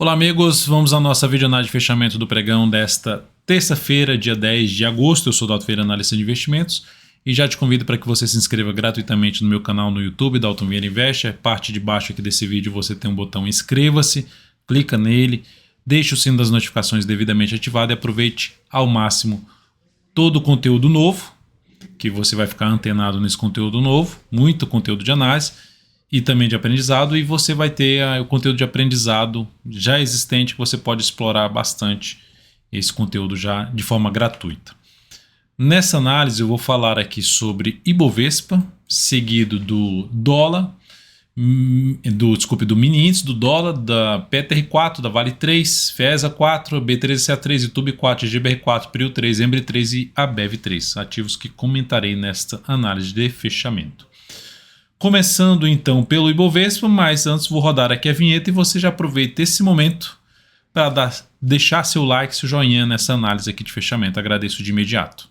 Olá amigos, vamos à nossa videoanálise de fechamento do pregão desta terça-feira, dia 10 de agosto. Eu sou o Dalton Vieira, analista de investimentos, e já te convido para que você se inscreva gratuitamente no meu canal no YouTube, Dalton Vieira Investe. A parte de baixo aqui desse vídeo você tem um botão inscreva-se, clica nele, deixe o sino das notificações devidamente ativado e aproveite ao máximo todo o conteúdo novo, que você vai ficar antenado nesse conteúdo novo, muito conteúdo de análise e também de aprendizado, e você vai ter o conteúdo de aprendizado já existente, que você pode explorar bastante esse conteúdo já de forma gratuita. Nessa análise eu vou falar aqui sobre Ibovespa, seguido do dólar, do mini índice, do dólar, da PTR4, da Vale 3, FESA 4, B3CA3, YouTube 4, GBR4, PRIO 3, Embry 3 e ABEV 3, ativos que comentarei nesta análise de fechamento. Começando então pelo Ibovespa, mas antes vou rodar aqui a vinheta e você já aproveita esse momento para deixar seu like, seu joinha nessa análise aqui de fechamento. Agradeço de imediato.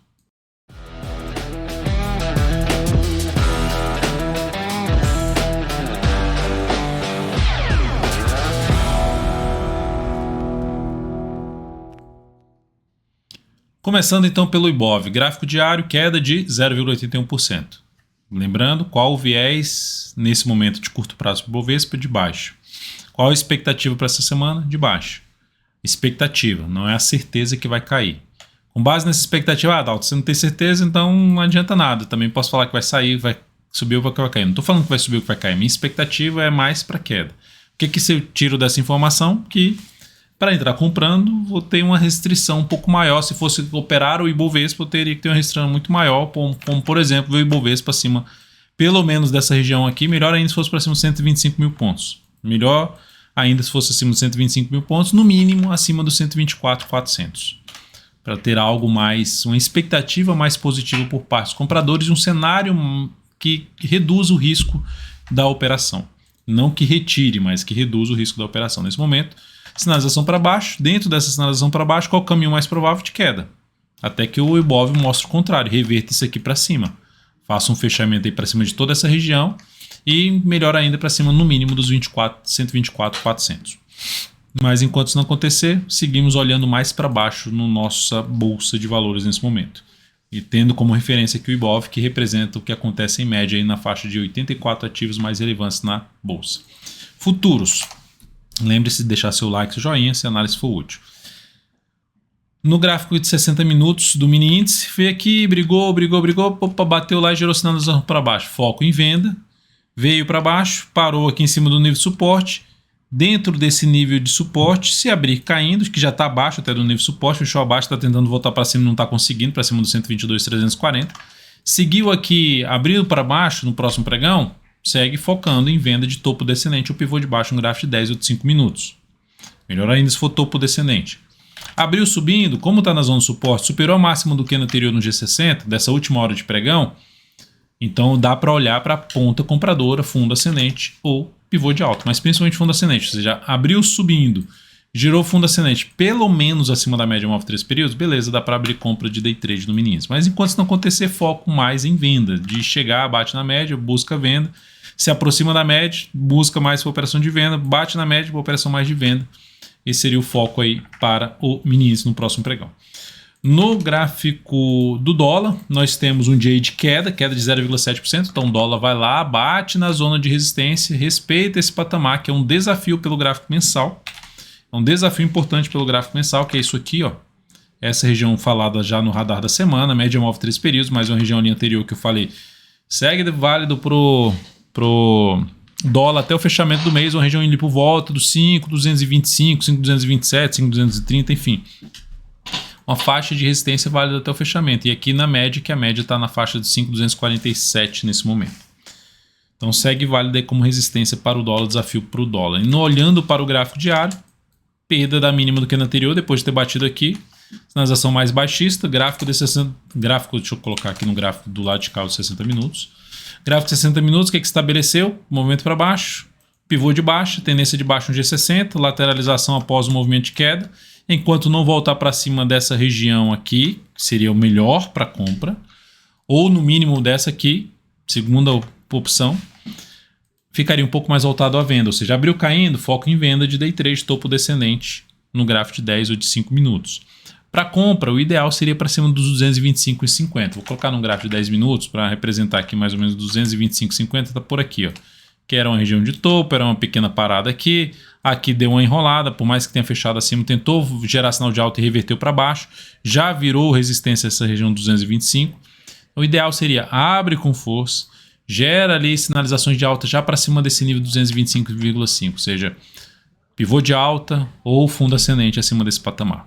Começando então pelo Ibov, gráfico diário, queda de 0,81%. Lembrando, qual o viés nesse momento de curto prazo para o Ibovespa? De baixo. Qual a expectativa para essa semana? De baixo. Expectativa, não é a certeza que vai cair. Com base nessa expectativa, Dalton, você não tem certeza, então não adianta nada. Também posso falar que vai sair, vai subir ou vai cair. Não estou falando que vai subir ou que vai cair. Minha expectativa é mais para queda. O que eu tiro dessa informação? Que para entrar comprando, vou ter uma restrição um pouco maior. Se fosse operar o Ibovespa, eu teria que ter uma restrição muito maior, como por exemplo, ver o Ibovespa acima, pelo menos dessa região aqui. Melhor ainda se fosse para cima de 125 mil pontos. Melhor ainda se fosse acima de 125 mil pontos, no mínimo acima dos 124.400. Para ter algo mais, uma expectativa mais positiva por parte dos compradores e um cenário que reduza o risco da operação. Não que retire, mas que reduza o risco da operação. Nesse momento, sinalização para baixo. Dentro dessa sinalização para baixo, qual é o caminho mais provável de queda? Até que o Ibov mostre o contrário, reverta isso aqui para cima. Faça um fechamento aí para cima de toda essa região e melhor ainda para cima no mínimo dos 124.400. Mas enquanto isso não acontecer, seguimos olhando mais para baixo na nossa bolsa de valores nesse momento. E tendo como referência aqui o Ibov, que representa o que acontece em média aí na faixa de 84 ativos mais relevantes na bolsa. Futuros. Lembre-se de deixar seu like, seu joinha, se a análise for útil. No gráfico de 60 minutos do mini índice, veio aqui, brigou, opa, bateu lá e gerou sinalização para baixo. Foco em venda, veio para baixo, parou aqui em cima do nível de suporte. Dentro desse nível de suporte, se abrir caindo, que já está abaixo até do nível de suporte, fechou abaixo, está tentando voltar para cima, não está conseguindo, para cima do 122.340. Seguiu aqui, abriu para baixo no próximo pregão, segue focando em venda de topo descendente ou pivô de baixo no gráfico de 10 ou de 5 minutos. Melhor ainda se for topo descendente. Abriu subindo, como está na zona de suporte, superou a máxima do que no anterior no G60, dessa última hora de pregão, então dá para olhar para a ponta compradora, fundo ascendente ou pivô de alta, mas principalmente fundo ascendente, ou seja, abriu subindo, girou fundo ascendente pelo menos acima da média móvel 3 períodos, beleza, dá para abrir compra de day trade no mini índice. Mas enquanto isso não acontecer, foco mais em venda, de chegar, bate na média, busca venda, se aproxima da média, busca mais para operação de venda, bate na média para operação mais de venda. Esse seria o foco aí para o mini índice no próximo pregão. No gráfico do dólar, nós temos um dia de queda de 0,7%, então o dólar vai lá, bate na zona de resistência, respeita esse patamar, que é um desafio pelo gráfico mensal. É um desafio importante pelo gráfico mensal, que é isso aqui, ó. Essa região falada já no radar da semana, média móvel 3 períodos, mais uma região ali anterior que eu falei, segue válido pro dólar até o fechamento do mês, uma região indo por volta dos 5.225, 5.227, 5.230, enfim. Uma faixa de resistência válida até o fechamento. E aqui na média, que a média está na faixa de 5.247 nesse momento. Então segue válida como resistência para o dólar, desafio para o dólar. E olhando para o gráfico diário, perda da mínima do que no anterior, depois de ter batido aqui. Sinalização mais baixista, gráfico, deixa eu colocar aqui no gráfico do lado de cá de 60 minutos. Gráfico de 60 minutos, o que estabeleceu? Movimento para baixo, pivô de baixa, tendência de baixo no G60, lateralização após o movimento de queda. Enquanto não voltar para cima dessa região aqui, que seria o melhor para compra, ou no mínimo dessa aqui, segunda opção, ficaria um pouco mais voltado à venda, ou seja, abriu caindo, foco em venda de day trade, topo descendente no gráfico de 10 ou de 5 minutos. Para compra, o ideal seria para cima dos 225,50. Vou colocar num gráfico de 10 minutos para representar aqui mais ou menos 225,50, está por aqui, ó. Que era uma região de topo, era uma pequena parada aqui, aqui deu uma enrolada, por mais que tenha fechado acima, tentou gerar sinal de alta e reverteu para baixo, já virou resistência essa região 225. O ideal seria abre com força, gera ali sinalizações de alta já para cima desse nível 225,5, ou seja, pivô de alta ou fundo ascendente acima desse patamar,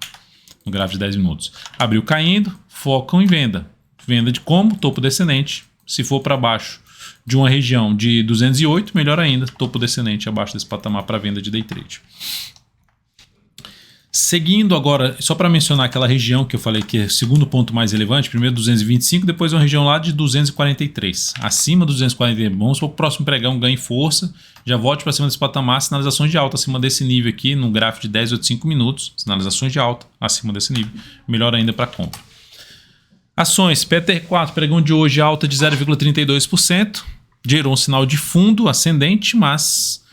no gráfico de 10 minutos. Abriu caindo, focam em venda. Venda de como? Topo descendente. Se for para baixo de uma região de 208, melhor ainda, topo descendente abaixo desse patamar para venda de day trade. Seguindo agora, só para mencionar aquela região que eu falei que é o segundo ponto mais relevante, primeiro 225, depois uma região lá de 243. Acima dos 243, vamos para o próximo pregão, ganhe força, já volte para cima desse patamar, sinalizações de alta acima desse nível aqui, no gráfico de 10 ou de 5 minutos, sinalizações de alta acima desse nível, melhor ainda para compra. Ações, PTR4, pregão de hoje alta de 0,32%, gerou um sinal de fundo ascendente, mas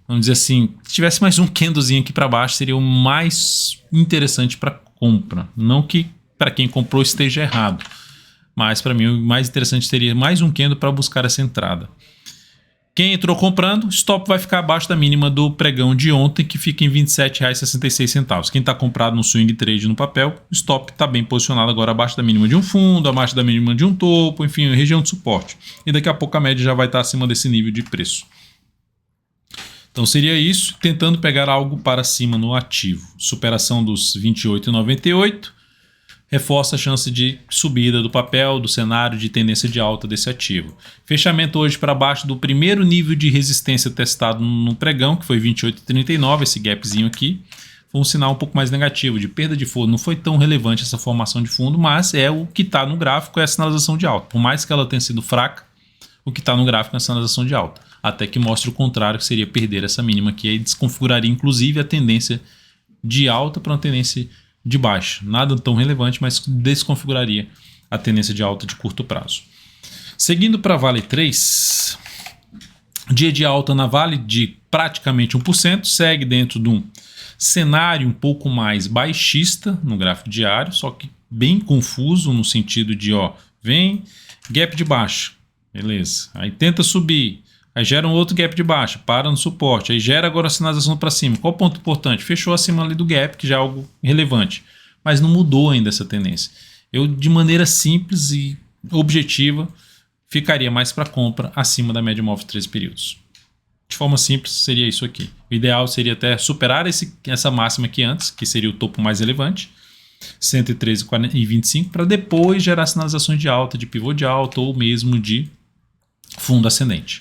vamos dizer assim, se tivesse mais um candlezinho aqui para baixo, seria o mais interessante para compra. Não que para quem comprou esteja errado, mas para mim o mais interessante seria mais um candle para buscar essa entrada. Quem entrou comprando, stop vai ficar abaixo da mínima do pregão de ontem, que fica em R$ 27,66. Quem está comprado no swing trade no papel, stop está bem posicionado agora abaixo da mínima de um fundo, abaixo da mínima de um topo, enfim, região de suporte. E daqui a pouco a média já vai estar acima desse nível de preço. Então seria isso, tentando pegar algo para cima no ativo. Superação dos 28,98 reforça a chance de subida do papel, do cenário de tendência de alta desse ativo. Fechamento hoje para baixo do primeiro nível de resistência testado no pregão, que foi 28,39, esse gapzinho aqui. Foi um sinal um pouco mais negativo, de perda de fundo. Não foi tão relevante essa formação de fundo, mas é o que está no gráfico, é a sinalização de alta. Por mais que ela tenha sido fraca, o que está no gráfico é a sinalização de alta. Até que mostre o contrário, que seria perder essa mínima aqui. Aí desconfiguraria inclusive a tendência de alta para uma tendência de baixa. Nada tão relevante, mas desconfiguraria a tendência de alta de curto prazo. Seguindo para Vale 3, dia de alta na Vale de praticamente 1%, segue dentro de um cenário um pouco mais baixista no gráfico diário, só que bem confuso no sentido de, ó, vem gap de baixa, beleza, aí tenta subir, aí gera um outro gap de baixa, para no suporte, aí gera agora a sinalização para cima. Qual o ponto importante? Fechou acima ali do gap, que já é algo relevante, mas não mudou ainda essa tendência. Eu, de maneira simples e objetiva, ficaria mais para compra acima da média móvel de 13 períodos. De forma simples, seria isso aqui. O ideal seria até superar essa máxima aqui antes, que seria o topo mais relevante, 113,25, para depois gerar sinalizações de alta, de pivô de alta ou mesmo de fundo ascendente.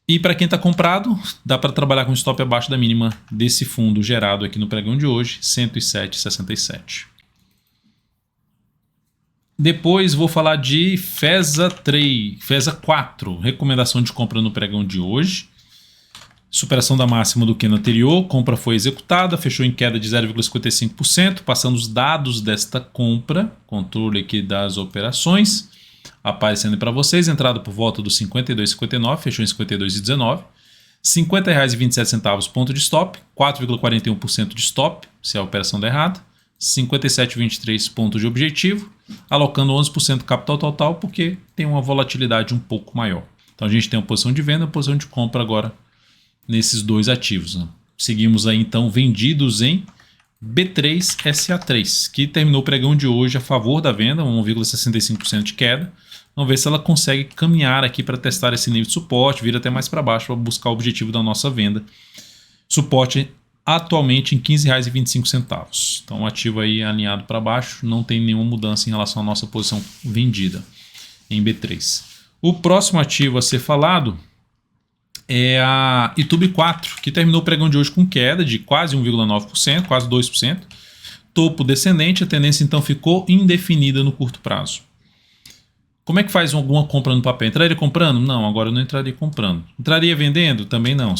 E para quem está comprado, dá para trabalhar com stop abaixo da mínima desse fundo gerado aqui no pregão de hoje, 107,67. Depois vou falar de FESA 4, recomendação de compra no pregão de hoje. Superação da máxima do candle anterior, compra foi executada, fechou em queda de 0,55%, passando os dados desta compra, controle aqui das operações, aparecendo para vocês, entrada por volta dos 52,59, fechou em 52,19, R$ 50,27 ponto de stop, 4,41% de stop, se a operação der errado, 57,23 pontos de objetivo, alocando 11% capital total, porque tem uma volatilidade um pouco maior. Então a gente tem uma posição de venda e uma posição de compra agora nesses dois ativos, né? Seguimos aí então vendidos em B3SA3, que terminou o pregão de hoje a favor da venda, 1,65% de queda. Vamos ver se ela consegue caminhar aqui para testar esse nível de suporte, vir até mais para baixo para buscar o objetivo da nossa venda. Suporte atualmente em R$ 15,25. Então o ativo aí alinhado para baixo, não tem nenhuma mudança em relação à nossa posição vendida em B3. O próximo ativo a ser falado é a Itube 4, que terminou o pregão de hoje com queda de quase 1,9%, quase 2%. Topo descendente, a tendência então ficou indefinida no curto prazo. Como é que faz alguma compra no papel? Entraria comprando? Não, agora eu não entraria comprando. Entraria vendendo? Também não.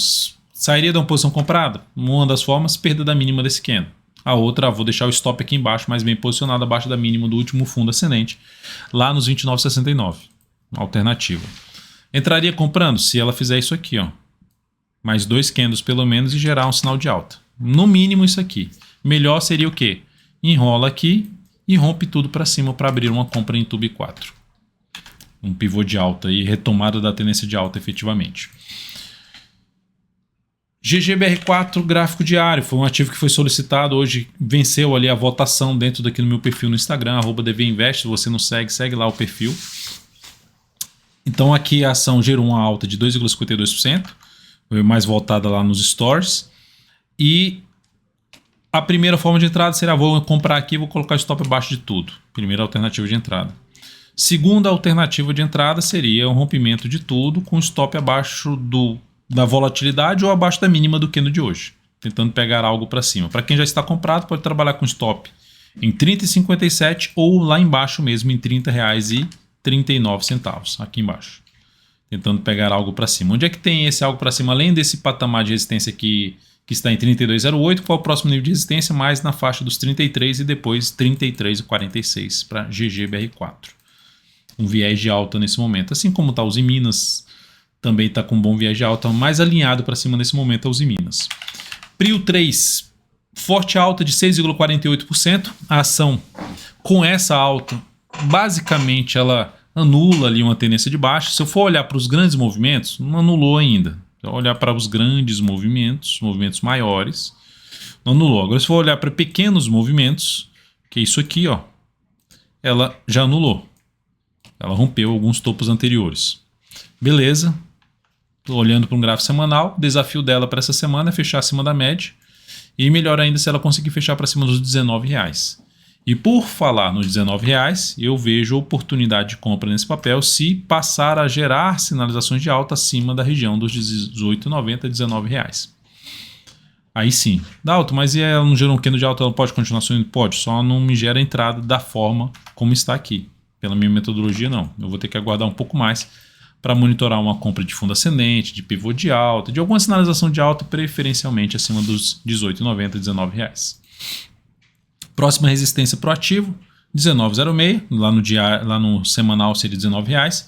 Sairia de uma posição comprada? Uma das formas, perda da mínima desse candle. A outra, vou deixar o stop aqui embaixo, mas bem posicionado abaixo da mínima do último fundo ascendente, lá nos 29,69. Alternativa. Entraria comprando se ela fizer isso aqui, ó. Mais 2 candles pelo menos e gerar um sinal de alta. No mínimo isso aqui. Melhor seria o quê? Enrola aqui e rompe tudo para cima para abrir uma compra em Tube 4. Um pivô de alta e retomada da tendência de alta efetivamente. GGBR4 gráfico diário, foi um ativo que foi solicitado hoje, venceu ali a votação dentro daqui no meu perfil no Instagram, @dvinvest, se você não segue, segue lá o perfil. Então aqui a ação gerou uma alta de 2,52%, foi mais voltada lá nos stores, e a primeira forma de entrada será, vou comprar aqui e vou colocar stop abaixo de tudo, primeira alternativa de entrada. Segunda alternativa de entrada seria um rompimento de tudo com stop abaixo da volatilidade ou abaixo da mínima do candle de hoje, tentando pegar algo para cima. Para quem já está comprado, pode trabalhar com stop em R$ 30,57 ou lá embaixo mesmo em R$ 30,39, aqui embaixo, tentando pegar algo para cima. Onde é que tem esse algo para cima? Além desse patamar de resistência aqui, que está em 32,08, qual é o próximo nível de resistência? Mais na faixa dos 33 e depois 33,46 para GGBR4. Um viés de alta nesse momento, assim como está os Minas, também está com um bom viés de alta, mais alinhado para cima nesse momento aos Minas. Prio 3, forte alta de 6,48%. A ação com essa alta, basicamente ela anula ali uma tendência de baixa. Se eu for olhar para os grandes movimentos, não anulou ainda. Se eu olhar para os grandes movimentos maiores, não anulou. Agora se eu for olhar para pequenos movimentos, que é isso aqui, ó, ela já anulou. Ela rompeu alguns topos anteriores. Beleza. Estou olhando para um gráfico semanal. O desafio dela para essa semana é fechar acima da média. E melhor ainda se ela conseguir fechar para cima dos R$19. E por falar nos R$19, eu vejo oportunidade de compra nesse papel se passar a gerar sinalizações de alta acima da região dos R$18,90 a R$19. Aí sim. Dalton, mas e ela não gerou um candle de alta, ela pode continuar subindo? Pode, só não me gera entrada da forma como está aqui. Pela minha metodologia, não. Eu vou ter que aguardar um pouco mais para monitorar uma compra de fundo ascendente, de pivô de alta, de alguma sinalização de alta, preferencialmente acima dos R$18,90 a R$19. Próxima resistência para o ativo, 19,06, lá no semanal seria R$19,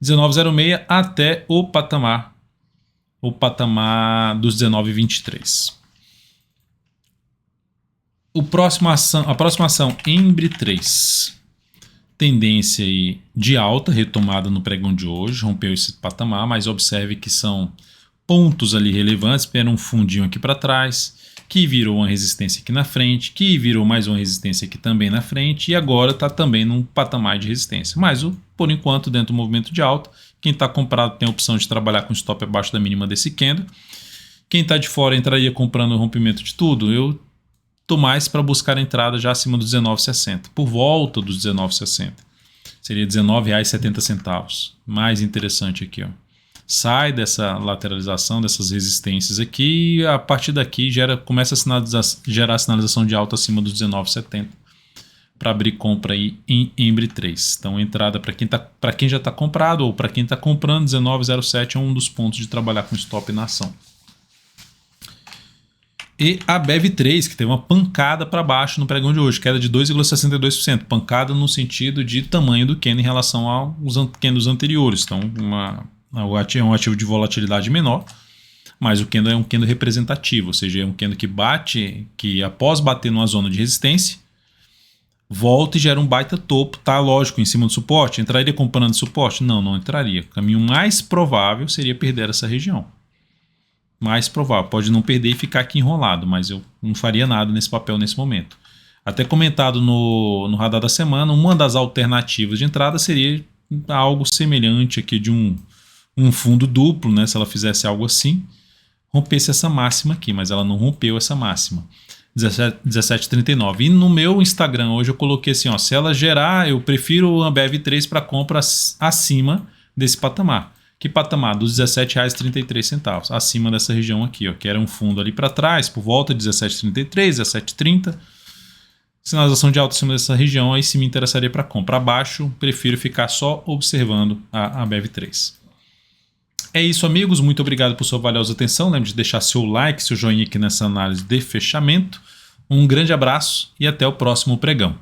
19,06 até o patamar dos 19,23. A próxima ação, Embry 3. Tendência aí de alta, retomada no pregão de hoje, rompeu esse patamar, mas observe que são pontos ali relevantes, era um fundinho aqui para trás, que virou uma resistência aqui na frente, que virou mais uma resistência aqui também na frente, e agora está também num patamar de resistência. Mas, por enquanto, dentro do movimento de alta, quem está comprado tem a opção de trabalhar com stop abaixo da mínima desse candle. Quem está de fora entraria comprando o rompimento de tudo. Eu estou mais para buscar a entrada já acima dos R$19,60, por volta dos R$19,60. Seria R$19,70. Mais interessante aqui, ó. Sai dessa lateralização, dessas resistências aqui, e a partir daqui começa a gerar sinalização de alta acima dos R$19,70 para abrir compra aí em Embry 3. Então, entrada para quem já está comprado ou para quem está comprando, R$19,07 é um dos pontos de trabalhar com stop na ação. E a BEV3, que teve uma pancada para baixo no pregão de hoje, queda de 2,62%. Pancada no sentido de tamanho do candle em relação aos candles anteriores. Então, é um ativo de volatilidade menor, mas o candle é um candle representativo, ou seja, é um candle que após bater numa zona de resistência, volta e gera um baita topo, tá lógico, em cima do suporte. Entraria comprando suporte? Não entraria. O caminho mais provável seria perder essa região. Mais provável, pode não perder e ficar aqui enrolado, mas eu não faria nada nesse papel nesse momento. Até comentado no radar da semana, uma das alternativas de entrada seria algo semelhante aqui de um fundo duplo, né? Se ela fizesse algo assim, rompesse essa máxima aqui, mas ela não rompeu essa máxima. 17,39. E no meu Instagram hoje eu coloquei assim, ó, se ela gerar, eu prefiro o Ambev 3 para compra acima desse patamar. Que patamar? Dos R$17,33, acima dessa região aqui, ó, que era um fundo ali para trás, por volta de 17,33, 17,30. Sinalização de alta acima dessa região, aí sim me interessaria para compra. Abaixo, prefiro ficar só observando a Ambev 3. É isso, amigos. Muito obrigado por sua valiosa atenção. Lembre de deixar seu like, seu joinha aqui nessa análise de fechamento. Um grande abraço e até o próximo pregão.